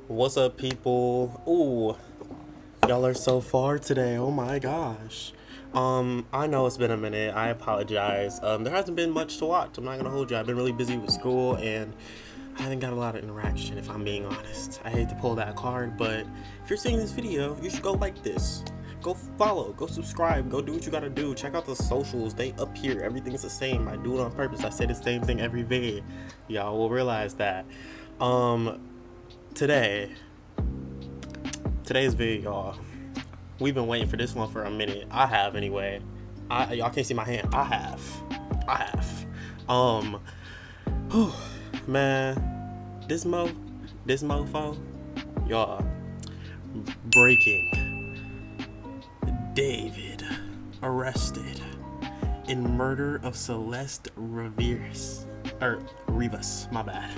What's up, people? Ooh, y'all are so far today. Oh my gosh. I know it's been a minute. I apologize. There hasn't been much to watch. I'm not gonna hold you. I've been really busy with school and I haven't got a lot of interaction, if I'm being honest. I hate to pull that card, but if you're seeing this video, you should go like this. Go follow, go subscribe, go do what you gotta do. Check out the socials, they up here. Everything's the same. I do it on purpose. I say the same thing every vid. Y'all will realize that. Today's video, y'all. We've been waiting for this one for a minute. I have anyway. Y'all can't see my hand. I have. Man, this mofo, y'all. Breaking. David arrested in murder of Celeste Rivas. My bad.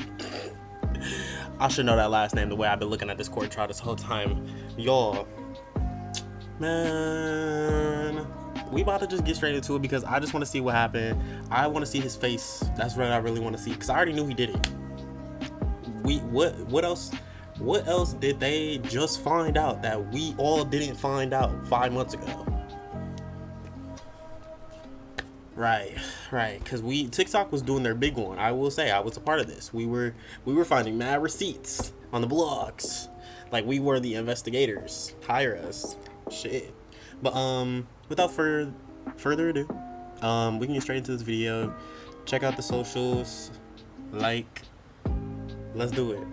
I should know that last name the way I've been looking at this court trial this whole time. Y'all, man, we about to just get straight into it because I just want to see what happened. I want to see his face. That's what I really want to see because I already knew he did it. What else did they just find out that we all didn't find out 5 months ago? Right, because TikTok was doing their big one. I will say I was a part of this. We were finding mad receipts on the blogs, like we were the investigators. Hire us, shit. But without further ado, we can get straight into this video. Check out the socials, let's do it.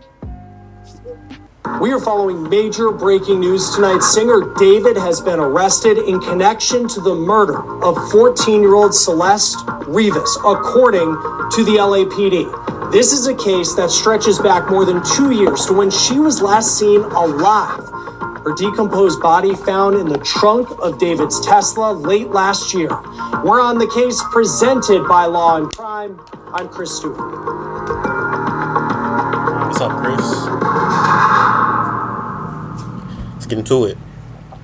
We are following major breaking news tonight. Singer David has been arrested in connection to the murder of 14-year-old Celeste Rivas, according to the LAPD. This is a case that stretches back more than 2 years to when she was last seen alive. Her decomposed body found in the trunk of David's Tesla late last year. We're on the case presented by Law and Crime. I'm Chris Stewart. What's up, Chris? Get into it.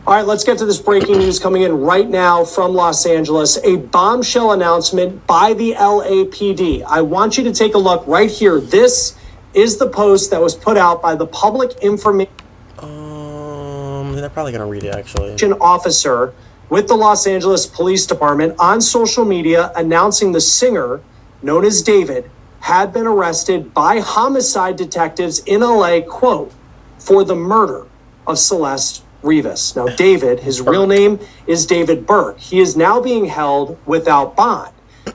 All right, let's get to this breaking news coming in right now from Los Angeles. A bombshell announcement by the LAPD. I want you to take a look right here. This is the post that was put out by the public information They're probably gonna read it actually. Officer with the Los Angeles Police Department on social media announcing the singer, known as David, had been arrested by homicide detectives in LA, quote, for the murder of Celeste Rivas. Now, David, his real name is David Burke. He is now being held without bond,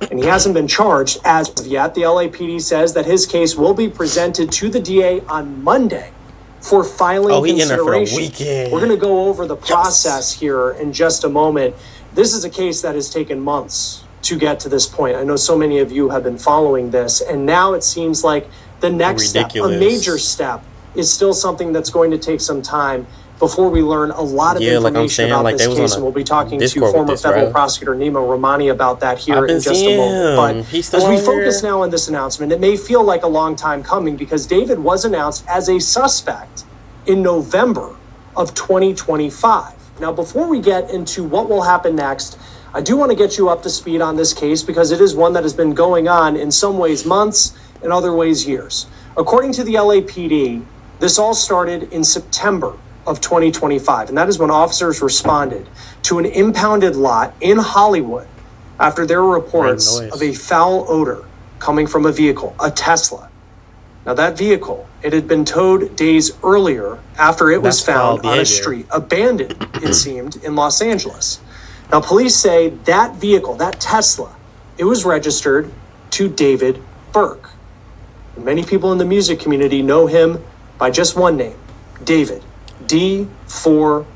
and he hasn't been charged as of yet. The LAPD says that his case will be presented to the DA on Monday for filing consideration. We're going to go over the process here in just a moment. This is a case that has taken months to get to this point. I know so many of you have been following this, and now it seems like the next step, a major step, is still something that's going to take some time before we learn a lot of information about this case. And we'll be talking to former federal prosecutor Nima Romani about that here in just a moment. But as we focus now on this announcement, it may feel like a long time coming because David was announced as a suspect in November of 2025. Now, before we get into what will happen next, I do want to get you up to speed on this case because it is one that has been going on in some ways months, in other ways years. According to the LAPD, this all started in September of 2025, and that is when officers responded to an impounded lot in Hollywood after there were reports of a foul odor coming from a vehicle, a Tesla. Now that vehicle, it had been towed days earlier after it was found on a street, abandoned, it seemed, in Los Angeles. Now police say that vehicle, that Tesla, it was registered to David Burke. And many people in the music community know him by just one name, David, D4VD.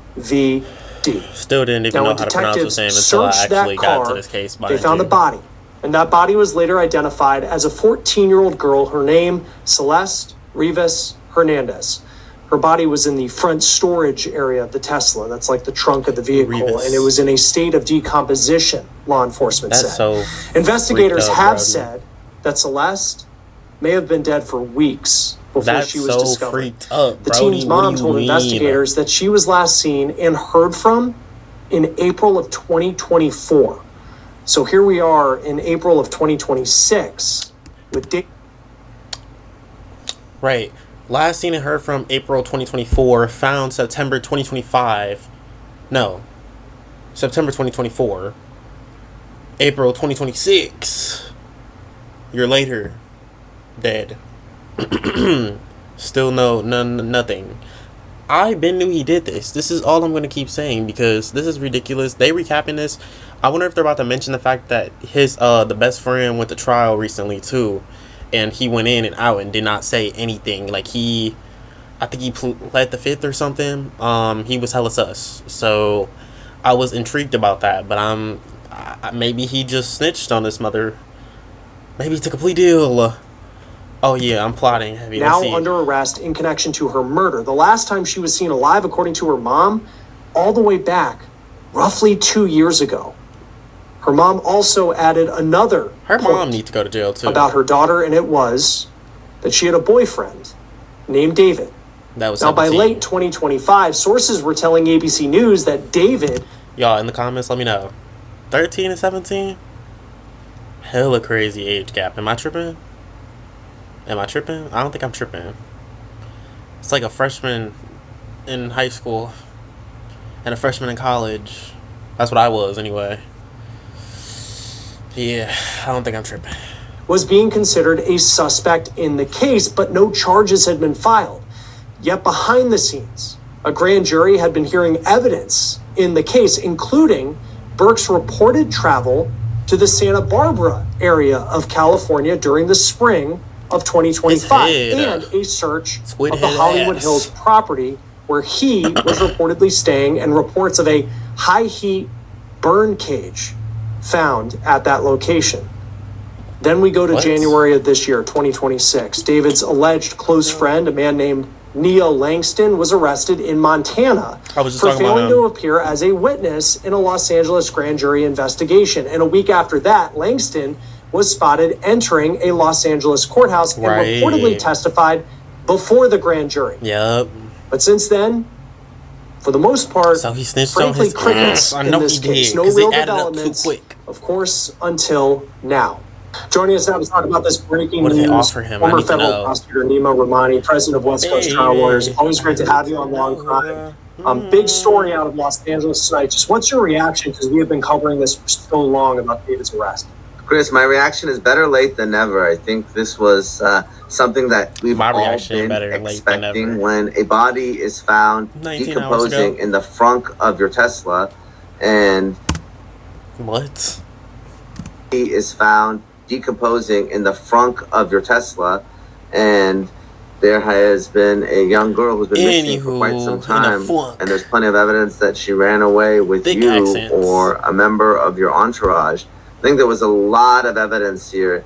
Still didn't even know how to pronounce his name until I actually got to this case. They found the body, and that body was later identified as a 14-year-old girl, her name, Celeste Rivas Hernandez. Her body was in the front storage area of the Tesla. That's like the trunk of the vehicle, and it was in a state of decomposition, law enforcement said. Investigators have said that Celeste may have been dead for weeks before she was discovered. The teen's mom told investigators that she was last seen and heard from in April of 2024. So here we are in April of 2026 with Right. Last seen and heard from April 2024. Found September 2025. No. September 2024. April 2026. Year later. Dead. Still nothing. I been knew he did this. This is all I'm going to keep saying because this is ridiculous. They recapping this. I wonder if they're about to mention the fact that his the best friend went to trial recently too, and he went in and out and did not say anything. Like I think he pled the fifth or something. He was hella sus. So I was intrigued about that, but maybe he just snitched on this mother. Maybe he took a plea deal. Oh yeah, I'm plotting heavy. Now under arrest in connection to her murder. The last time she was seen alive, according to her mom, all the way back, roughly 2 years ago. Her mom also added another Her mom needs to go to jail too. About her daughter, and it was that she had a boyfriend named David. That was now 17. by late 2025, sources were telling ABC News that David... Y'all in the comments, let me know. 13 and 17? Hella crazy age gap. Am I tripping? I don't think I'm tripping. It's like a freshman in high school and a freshman in college. That's what I was anyway. Yeah, I don't think I'm tripping. Was being considered a suspect in the case, but no charges had been filed. Yet behind the scenes, a grand jury had been hearing evidence in the case, including Burke's reported travel to the Santa Barbara area of California during the spring of 2025 and a search of the Hollywood Hills property where he was reportedly staying, and reports of a high heat burn cage found at that location. Then we go to January of this year, 2026. David's alleged close friend, a man named Nia Langston, was arrested in Montana for failing to appear as a witness in a Los Angeles grand jury investigation. And a week after that, Langston was spotted entering a Los Angeles courthouse and reportedly testified before the grand jury. Yep. But since then, for the most part, so he snitched frankly, on his crickets in this case. No real developments, of course, until now. Joining us now to talk about this breaking news, former federal prosecutor Nima Rahmani, president of West Coast Trial Lawyers. Always great to have you on Long Crime. Big story out of Los Angeles tonight. Just what's your reaction? Because we have been covering this for so long about David's arrest. Chris, my reaction is better late than never. I think this was something that we've all been expecting. When a body is found decomposing in the frunk of your Tesla, and he is found decomposing in the frunk of your Tesla, and there has been a young girl who's been missing for quite some time, and there's plenty of evidence that she ran away with you or a member of your entourage. I think there was a lot of evidence here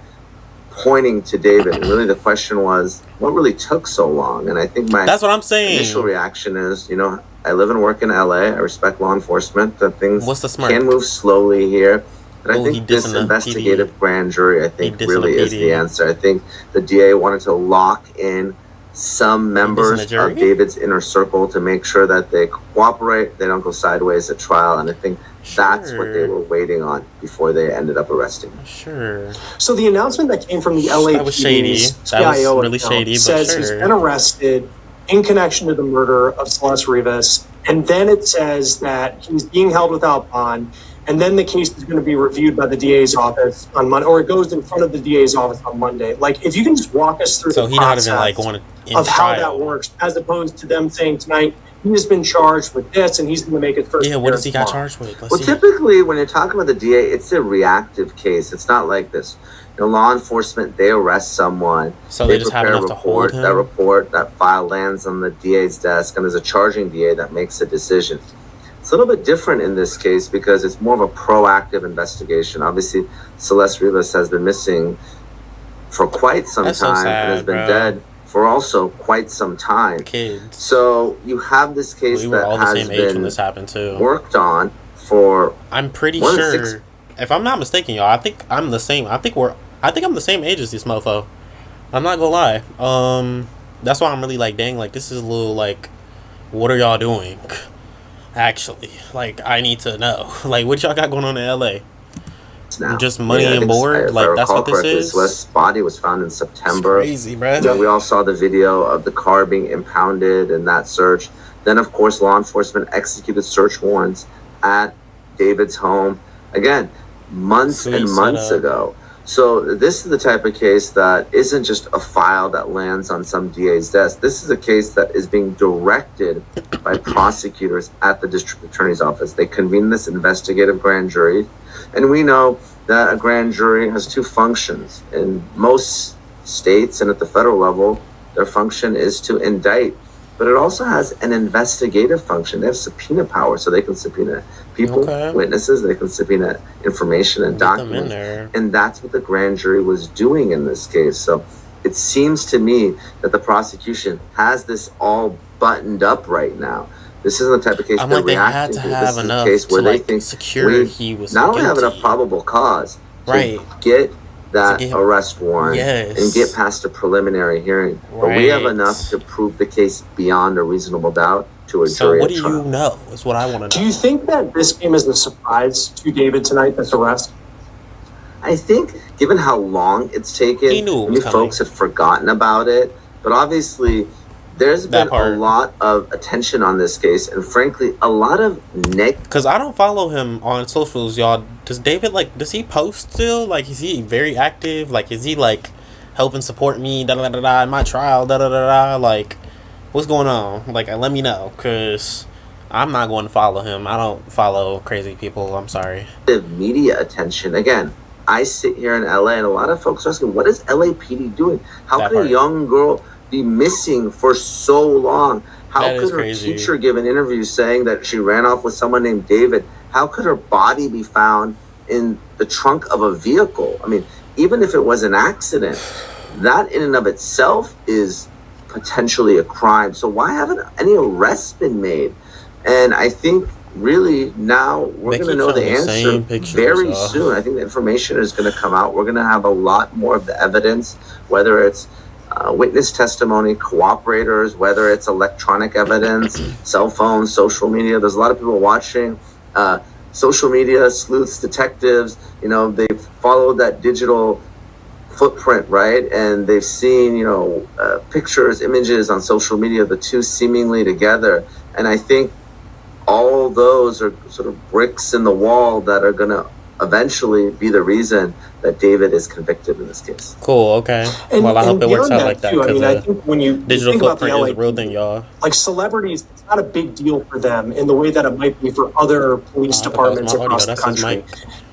pointing to David. And really the question was, what really took so long? And I think that's what I'm saying. Initial reaction is, I live and work in LA. I respect law enforcement. That things can move slowly here. But I think this investigative grand jury, I think, really is the answer. I think the DA wanted to lock in some members of David's inner circle to make sure that they cooperate, they don't go sideways at trial. And I think that's what they were waiting on before they ended up arresting him. So the announcement that came from the LAPD's CIO says he's been arrested in connection to the murder of Celeste Rivas, and then it says that he's being held without bond, and then the case is going to be reviewed by the DA's office on Monday, or it goes in front of the DA's office on Monday. Like, if you can just walk us through the process of how that works, as opposed to them saying tonight, he's been charged with this, and he's going to make it first. Yeah, what does he got charged with? Typically, when you're talking about the DA, it's a reactive case. It's not like this. Law enforcement, they arrest someone. So they just have enough to hold him? That file lands on the DA's desk, and there's a charging DA that makes a decision. It's a little bit different in this case because it's more of a proactive investigation. Obviously, Celeste Rivas has been missing for quite some time and has been dead for also quite some time. So you have this case that has been worked on for. I'm pretty sure, if I'm not mistaken, y'all, I think I'm the same. I think I'm the same age as this mofo. I'm not gonna lie. That's why I'm really like, dang, like this is a little like, what are y'all doing? Actually, like I need to know, like what y'all got going on in LA. now. Just money and board? Like, that's what this is? Celeste's body was found in September. It's crazy, bro. So we all saw the video of the car being impounded and that search. Then, of course, law enforcement executed search warrants at David's home. Again, months and months ago. So this is the type of case that isn't just a file that lands on some DA's desk. This is a case that is being directed by prosecutors at the district attorney's office. They convene this investigative grand jury. And we know that a grand jury has two functions. In most states and at the federal level, their function is to indict. But it also has an investigative function. They have subpoena power, so they can subpoena people, witnesses, they can subpoena information and documents. And that's what the grand jury was doing in this case. So it seems to me that the prosecution has this all buttoned up right now. This isn't the type of case they're reacting to. This is a case where they think we not only have enough probable cause to get that arrest warrant and get past a preliminary hearing, but we have enough to prove the case beyond a reasonable doubt to a jury. So what do you know is what I want to know. Do you think that this came as a surprise to David tonight, this arrest? I think given how long it's taken, many folks had forgotten about it, but obviously there's been a lot of attention on this case, and frankly, a lot of because I don't follow him on socials, y'all. Does David, like, does he post still? Like, is he very active? Like, is he, like, helping support me, in my trial, Like, what's going on? Like, let me know, because I'm not going to follow him. I don't follow crazy people. I'm sorry. The media attention. Again, I sit here in LA, and a lot of folks are asking, what is LAPD doing? How can a young girl be missing for so long? How could her teacher give an interview saying that she ran off with someone named David? How could her body be found in the trunk of a vehicle? I mean, even if it was an accident, that in and of itself is potentially a crime. So why haven't any arrests been made? And I think really now we're going to know the answer very soon. I think the information is going to come out. We're going to have a lot more of the evidence, whether it's witness testimony, cooperators, whether it's electronic evidence, cell phones, social media. There's a lot of people watching. Social media, sleuths, detectives, they've followed that digital footprint, right? And they've seen, pictures, images on social media, the two seemingly together. And I think all those are sort of bricks in the wall that are going to eventually be the reason that David is convicted in this case. Cool, okay. Well, I hope it works out like that. Too, I mean, I think when you digital think footprint about is a real thing, y'all. Like celebrities, it's not a big deal for them in the way that it might be for other police departments across the country.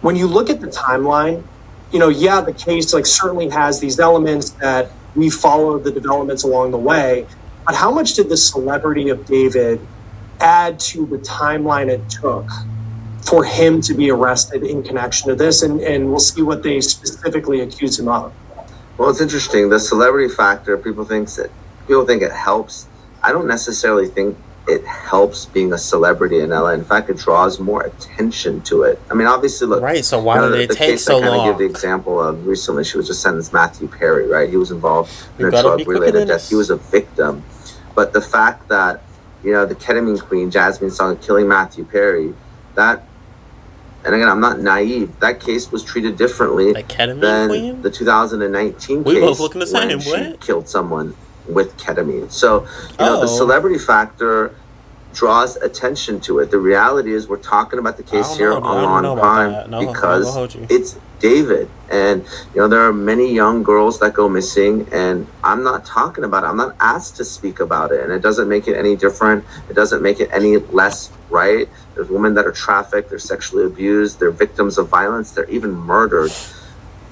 When you look at the timeline, the case certainly has these elements that we followed the developments along the way, but how much did the celebrity of David add to the timeline it took for him to be arrested in connection to this? And we'll see what they specifically accuse him of. Well, it's interesting. The celebrity factor, people think it helps. I don't necessarily think it helps being a celebrity in LA. In fact, it draws more attention to it. I mean, obviously, look. Right, so why did it take so long? I kind of give the example of recently, she was just sentenced Matthew Perry, right? He was involved in a drug-related death. He was a victim. But the fact that, the ketamine queen, Jasmine Song, killing Matthew Perry, and again, I'm not naive, that case was treated differently than the 2019 case both looking the same. She killed someone with ketamine. So, the celebrity factor draws attention to it. The reality is we're talking about the case here on Law Crime because it's David. And, there are many young girls that go missing, and I'm not talking about it. I'm not asked to speak about it, and it doesn't make it any different. It doesn't make it any less right. There's women that are trafficked, they're sexually abused, they're victims of violence, they're even murdered,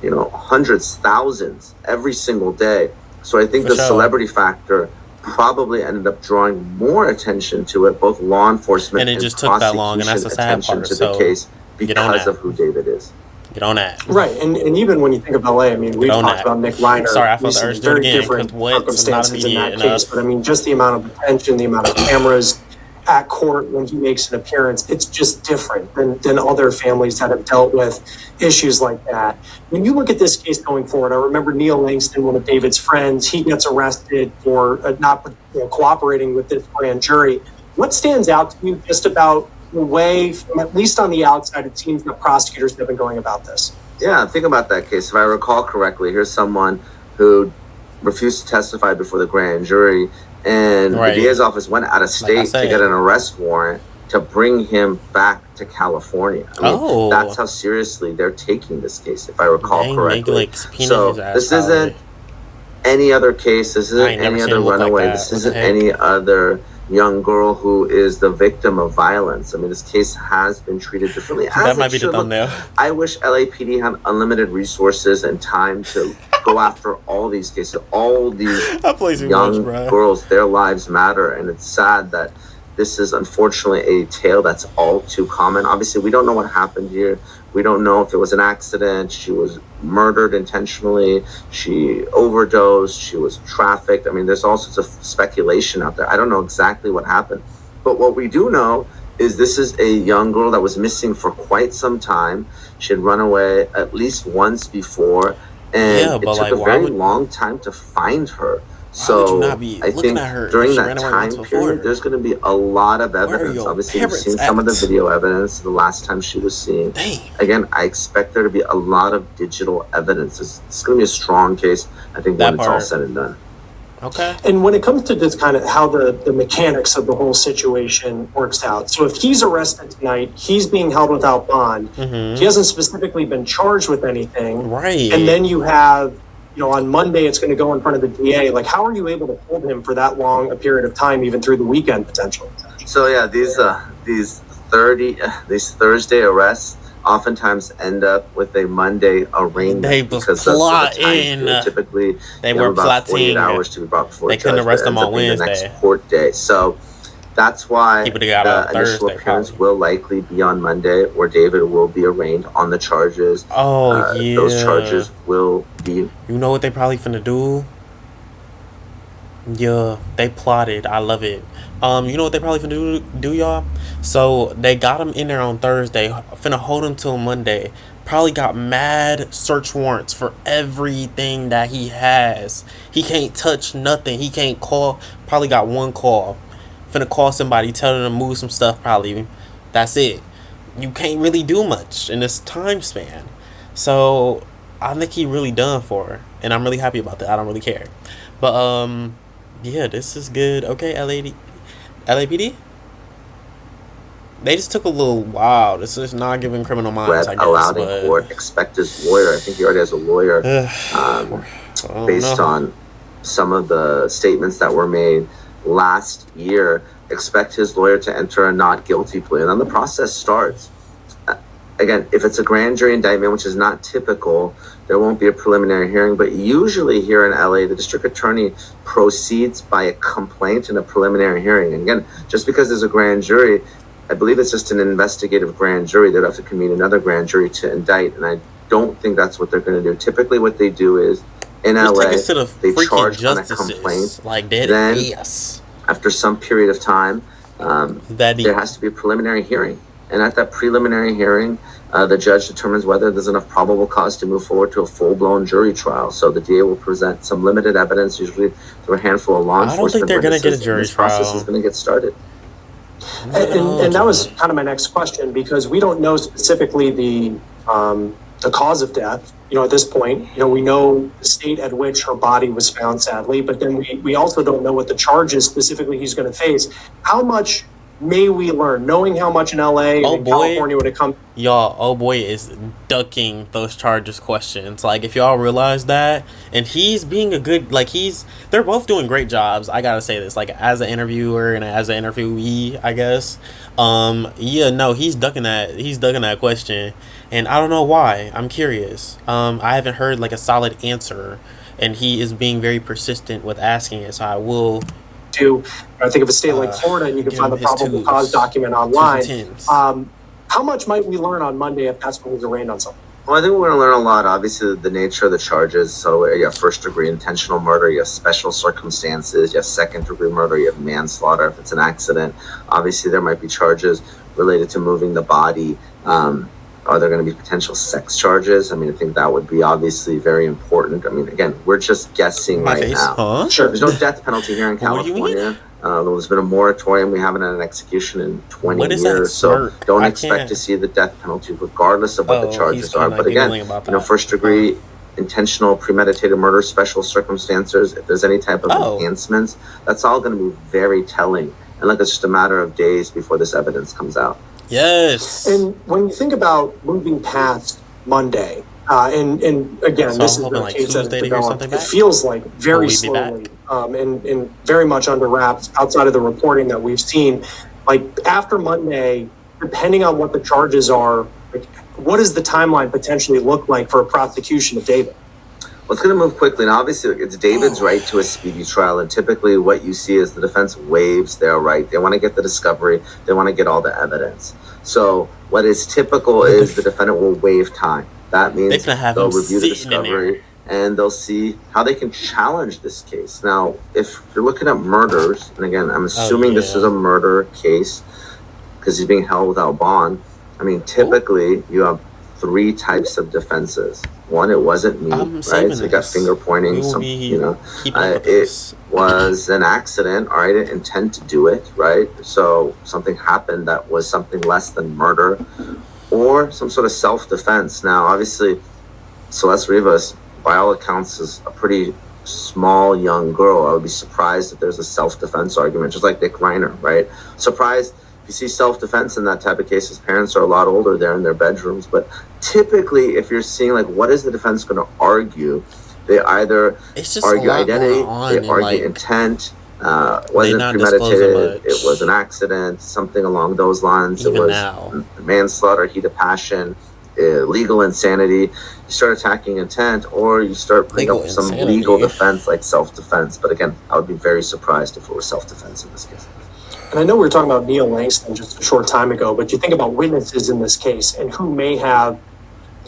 hundreds, thousands every single day. So I think the celebrity factor probably ended up drawing more attention to it, both law enforcement and just took that long, and that's the sad part. To the case because of who David is. Get on that. Right, and even when you think of LA, I mean, we've talked about Nick Reiner. Sorry, I felt the urge to do it again. Different circumstances in that case, but I mean, just the amount of attention, the amount of cameras at court when he makes an appearance, it's just different than other families that have dealt with issues like that. When you look at this case going forward, I remember Neil Langston, one of David's friends, he gets arrested for not cooperating with this grand jury. What stands out to you just about the way, at least on the outside, it seems that prosecutors have been going about this. Yeah, think about that case. If I recall correctly, here's someone who refused to testify before the grand jury, and the DA's office went out of state to get an arrest warrant to bring him back to California. I mean, that's how seriously they're taking this case, if I recall correctly. So this isn't any other case. This isn't any other runaway. This isn't any other young girl who is the victim of violence. I mean, this case has been treated differently. That might be the thumbnail. I wish LAPD had unlimited resources and time to go after all these cases. All these young girls, their lives matter, and it's sad that this is unfortunately a tale that's all too common. Obviously, we don't know what happened here. We don't know if it was an accident. She was murdered intentionally. She overdosed. She was trafficked. I mean, there's all sorts of speculation out there. I don't know exactly what happened. But what we do know is this is a young girl that was missing for quite some time. She had run away at least once before, and it took a very long time to find her. So I think during that time period, there's going to be a lot of evidence. Obviously, we've seen some of the video evidence the last time she was seen. Again, I expect there to be a lot of digital evidence. It's going to be a strong case, I think, when it's all said and done. Okay. And when it comes to this kind of how the mechanics of the whole situation works out. So if he's arrested tonight, he's being held without bond. He hasn't specifically been charged with anything. Right. And then you have, on Monday, it's going to go in front of the DA. Like, how are you able to hold him for that long a period of time, even through the weekend potentially? So yeah, these Thursday arrests oftentimes end up with a Monday arraignment because of the time period. Typically, they were about 48 hours to be brought before they couldn't arrest them on Wednesday. The next court day. So that's why the initial appearance will likely be on Monday, where David will be arraigned on the charges. Those charges will be... You know what they probably finna do? Yeah, they plotted. I love it. You know what they probably finna do, y'all? So they got him in there on Thursday, finna hold him till Monday. Probably got mad search warrants for everything that he has. He can't touch nothing. He can't call. Probably got one call. Finna call somebody, tell them to move some stuff, probably. That's it. You can't really do much in this time span. So I think he really done for her, and I'm really happy about that. I don't really care. But yeah, this is good. Okay, LAPD? They just took a little while. This is not giving criminal minds, I guess. Allowed in court. Expect his lawyer. I think he already has a lawyer. Based on some of the statements that were made last year, expect his lawyer to enter a not guilty plea, and then the process starts. Again, if it's a grand jury indictment, which is not typical, there won't be a preliminary hearing, but usually here in LA, the district attorney proceeds by a complaint and a preliminary hearing. And again, just because there's a grand jury, I believe it's just an investigative grand jury. They'd have to convene another grand jury to indict, and I don't think that's what they're going to do. Typically what they do is, in LA, they charge on a complaint. Then, after some period of time, there has to be a preliminary hearing. And at that preliminary hearing, the judge determines whether there's enough probable cause to move forward to a full-blown jury trial. So the DA will present some limited evidence, usually through a handful of law enforcement. I don't think they're going to get a jury trial. This process is going to get started. And that was kind of my next question, because we don't know specifically the cause of death. At this point, we know the state at which her body was found, sadly, but then we also don't know what the charges specifically he's going to face. How much may we learn, knowing how much in LA and California when it comes? Y'all, boy is ducking those charges questions. Like, if y'all realize that, and he's being a good, they're both doing great jobs. I gotta say this, as an interviewer and as an interviewee, I guess. He's ducking that question, and I don't know why. I'm curious. I haven't heard a solid answer, and he is being very persistent with asking it. So I will. I think of a state like Florida, and you can find the probable cause document online. How much might we learn on Monday if that's when he's arraigned on something? Well, I think we're going to learn a lot. Obviously, the nature of the charges. So you have first-degree intentional murder, you have special circumstances, you have second-degree murder, you have manslaughter if it's an accident. Obviously, there might be charges related to moving the body. Are there going to be potential sex charges? I think that would be obviously very important. Again, we're just guessing now. Huh? Sure. There's no death penalty here in California. There's been a moratorium. We haven't had an execution in 20 What is years. that So smirk? don't I expect can't. to see the death penalty regardless of what the Oh, he's charges are. kinda But again, giggling about you know, that. first degree, intentional, premeditated murder, special circumstances, if there's any type of Oh. enhancements, that's all going to be very telling. And like, it's just a matter of days before this evidence comes out. Yes. And when you think about moving past Monday, and again, So this I'm is hoping the like case that Tuesday it's to hear developed. something It back. feels like Will very we be back? slowly, and very much under wraps outside of the reporting that we've seen. Like after Monday, depending on what the charges are, like, what does the timeline potentially look like for a prosecution of David? Well, it's going to move quickly. Now, obviously, it's David's right to a speedy trial. And typically what you see is the defense waives their right. They want to get the discovery. They want to get all the evidence. So what is typical is the defendant will waive time. That means they'll review the discovery and they'll see how they can challenge this case. Now, if you're looking at murders, and again, I'm assuming this is a murder case because he's being held without bond. I mean, typically you have 3 types of defenses. One, it wasn't me, right? So you got finger pointing, it was an accident, all right? I didn't intend to do it, right? So something happened that was something less than murder, or some sort of self-defense. Now, obviously, Celeste Rivas, by all accounts, is a pretty small young girl. I would be surprised if there's a self-defense argument, just like Nick Reiner, right? Surprised if you see self-defense in that type of case. His parents are a lot older, they're in their bedrooms. But typically, if you're seeing like what is the defense going to argue, they either argue identity, they argue intent, wasn't premeditated, it was an accident, something along those lines. Even it was manslaughter, heat of passion, legal insanity. You start attacking intent, or you start putting up some legal defense like self-defense. But again, I would be very surprised if it was self-defense in this case. And I know we were talking about Neil Langston just a short time ago, but you think about witnesses in this case and who may have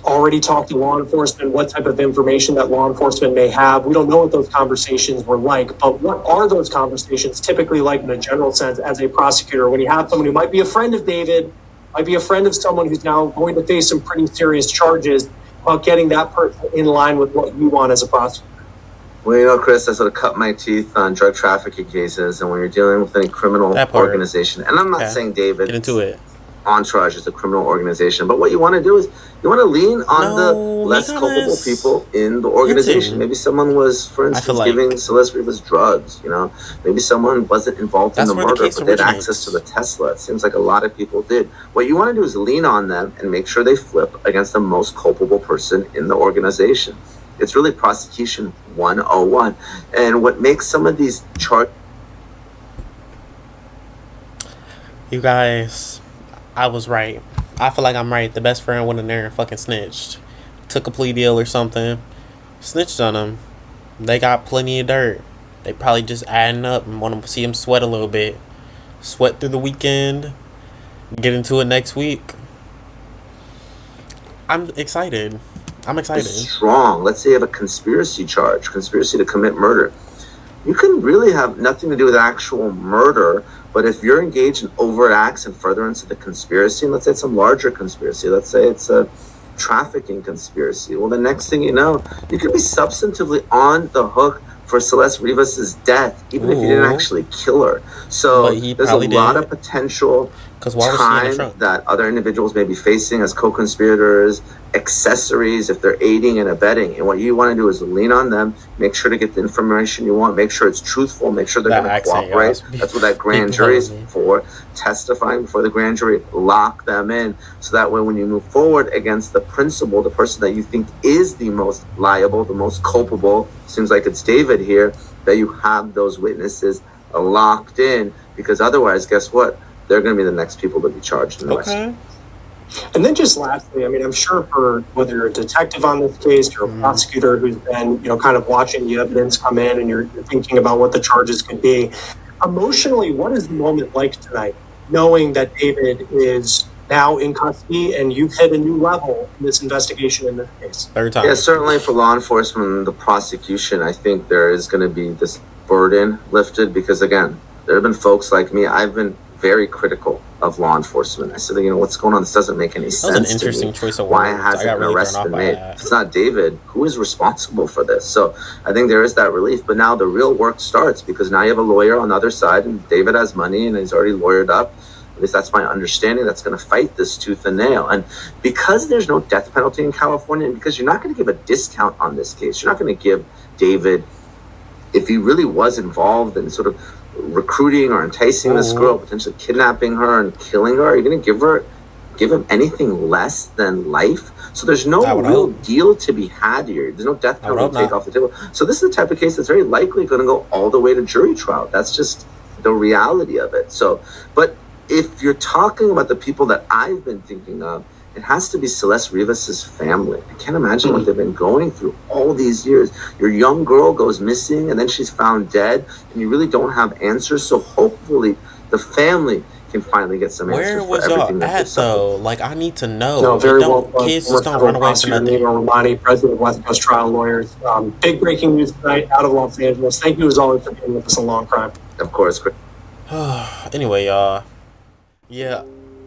already talked to law enforcement, what type of information that law enforcement may have. We don't know what those conversations were like, but what are those conversations typically like in a general sense as a prosecutor when you have someone who might be a friend of David, might be a friend of someone who's now going to face some pretty serious charges, about getting that person in line with what you want as a prosecutor? Well, you know, Chris, I sort of cut my teeth on drug trafficking cases, and when you're dealing with any criminal organization, and I'm not saying David, get into it. Entourage is a criminal organization, but what you want to do is you want to lean on the less culpable people in the organization. Maybe someone was, for instance, giving Celeste Rivas drugs. You know, maybe someone wasn't involved in the murder, but they had access to the Tesla. It seems like a lot of people did. What you want to do is lean on them and make sure they flip against the most culpable person in the organization. It's really prosecution 101. And what makes some of these charges... You guys, I was right. I feel like I'm right. The best friend went in there and fucking snitched. Took a plea deal or something. Snitched on him. They got plenty of dirt. They probably just adding up and want to see him sweat a little bit. Sweat through the weekend. Get into it next week. I'm excited. I'm excited. Strong. Let's say you have a conspiracy charge, conspiracy to commit murder. You can really have nothing to do with actual murder, but if you're engaged in overt acts and furtherance of the conspiracy, and let's say it's some larger conspiracy, let's say it's a trafficking conspiracy, well, the next thing you know, you could be substantively on the hook for Celeste Rivas's death, even if you didn't actually kill her. So there's a lot of potential time that other individuals may be facing as co-conspirators, accessories, if they're aiding and abetting. And what you want to do is lean on them, make sure to get the information you want, make sure it's truthful, make sure they're going to cooperate. That's what that grand jury is for, testifying before the grand jury. Lock them in, so that way when you move forward against the principal, the person that you think is the most liable, the most culpable, seems like it's David here, that you have those witnesses locked in, because otherwise, guess what? They're going to be the next people to be charged in the West. And then just lastly, I mean, I'm sure for whether you're a detective on this case, you're a prosecutor who's been, you know, kind of watching the evidence come in and you're thinking about what the charges could be. Emotionally, what is the moment like tonight, knowing that David is now in custody and you've hit a new level in this investigation in this case? Yeah, certainly for law enforcement and the prosecution, I think there is going to be this burden lifted because, again, there have been folks like me. I've been very critical of law enforcement. I said, what's going on? This doesn't make any sense. That was an interesting choice of words. Why hasn't an arrest been made? If it's not David, who is responsible for this? So I think there is that relief. But now the real work starts, because now you have a lawyer on the other side, and David has money and he's already lawyered up. At least that's my understanding. That's going to fight this tooth and nail. And because there's no death penalty in California, and because you're not going to give a discount on this case, you're not going to give David, if he really was involved in sort of recruiting or enticing this girl, potentially kidnapping her and killing her, are you going to give him anything less than life? So there's no real deal to be had here. There's no death penalty to take off the table. So this is the type of case that's very likely going to go all the way to jury trial. That's just the reality of it. So, but if you're talking about the people that I've been thinking of, it has to be Celeste Rivas's family. I can't imagine what they've been going through all these years. Your young girl goes missing and then she's found dead, and you really don't have answers. So hopefully the family can finally get some answers. Where was y'all at though? Like, I need to know. No, very well. Kids just don't run away from nothing. Romani, president of West Coast Trial Lawyers. Big breaking news tonight out of Los Angeles. Thank you as always for being with us on Long Crime. Of course. Anyway, y'all. Yeah,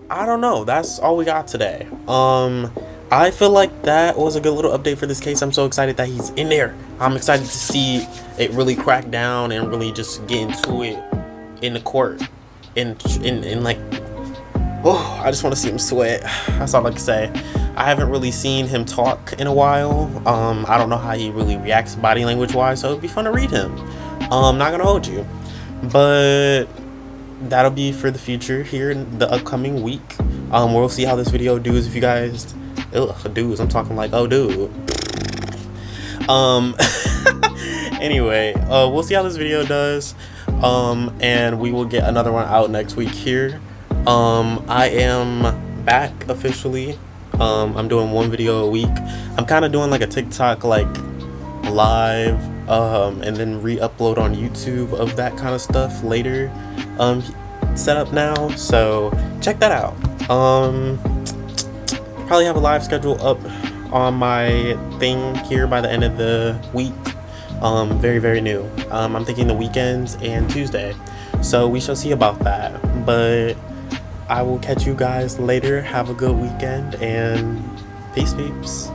I don't know. That's all we got today. I feel like that was a good little update for this case. I'm so excited that he's in there. I'm excited to see it really crack down and really just get into it in the court. In like, oh, I just want to see him sweat. That's all I can say. I haven't really seen him talk in a while. I don't know how he really reacts body language wise, so it'd be fun to read him. I'm not gonna hold you, but that'll be for the future here in the upcoming week. We'll see how this video does. If you guys, dudes, I'm talking like, oh, dude. Anyway, we'll see how this video does. And we will get another one out next week here. I am back officially. I'm doing one video a week. I'm kind of doing like a TikTok like live, and then re-upload on YouTube of that kind of stuff later. Set up now, so check that out. Probably have a live schedule up on my thing here by the end of the week. Very, very new. I'm thinking the weekends and Tuesday, so we shall see about that. But I will catch you guys later. Have a good weekend, and peace, peeps.